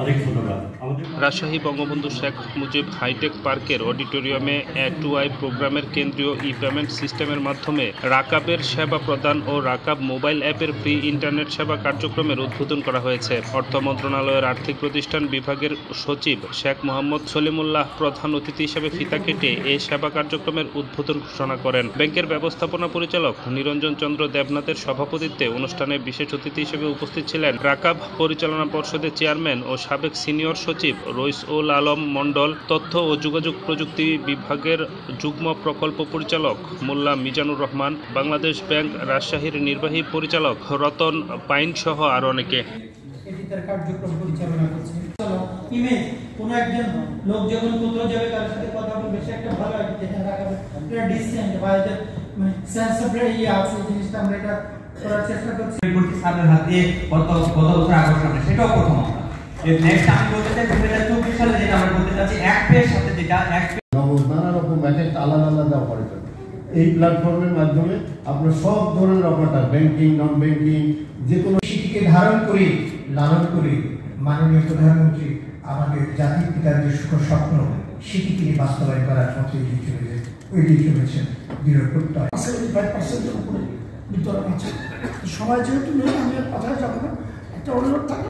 অনেক ধন্যবাদ। রাজশাহী বঙ্গবন্ধু শেখ মুজিব হাইটেক পার্কের অডিটোরিয়ামে A2I প্রোগ্রামের কেন্দ্রীয় পেমেন্ট সিস্টেমের মাধ্যমে রাকাবের সেবা প্রদান ও রাকাব মোবাইল অ্যাপের ফ্রি ইন্টারনেট সেবা কার্যক্রমের উদ্বোধন করা হয়েছে। অর্থ মন্ত্রণালয়ের আর্থিক প্রতিষ্ঠান বিভাগের সচিব শেখ মোহাম্মদ সলিমুল্লাহ প্রধান অতিথি হিসেবে ফিতা কেটে এই সেবা কার্যক্রমের উদ্বোধন ঘোষণা করেন। ব্যাংকের ব্যবস্থাপনা পরিচালক নিরঞ্জন চন্দ্র দেবনাথের সভাপতিত্বে অনুষ্ঠানে বিশেষ অতিথি হিসেবে উপস্থিত ছিলেন রাকাব পরিচালনা পর্ষদের চেয়ারম্যান ও সাবেক সিনিয়র সচিব রইস-উল আলম মণ্ডল, তথ্য ও যোগাযোগ প্রযুক্তি বিভাগের যুগ্ম প্রকল্প পরিচালক মোল্লা মিজানুর রহমান, বাংলাদেশ ব্যাংক রাজশাহীর নির্বাহী পরিচালক রতন পাইন সহ আরো অনেকে। কার্যক্রম পরিচালনা করছে। ইমেজ কোন একজন লোক যখন কোথাও যাবে তার সাথে কথা বলবে, সে একটা ভালো যেটা রাখাবে, এটা ডিসটেন্স বা এটা মানে সেন্স অফ আছে, জিনিসটা আমরা এটা করার চেষ্টা করছি। সামনের হাত দিয়ে কত বছর আকর্ষণ, সেটাও প্রথম আমরা নেক্সট আমি বলতে চাই 2024 সালে যেটা আমরা বলতে চাচ্ছি এক পের সাথে যেটা এক নানা রকম ম্যাটেরিয়াল আলাদা আলাদা অফার করে। এই প্ল্যাটফর্মের মাধ্যমে আপনার সব ধরনের অফারটা ব্যাংকিং, নন ব্যাংকিং, যে কোনো শিক্ষাকে ধারণ করে লালন করে মাননীয় প্রধানমন্ত্রী আমাদের জাতির পিতার যে স্বপ্ন সেটিকে বাস্তবায়ন করার পথে এগিয়ে চলেছেন দৃঢ় প্রত্যয়। 75% উপরে বিতরণ আছে। সময় যেহেতু নেই, আমি আর কথায় যাবো না, একটা অনুরোধ থাকে।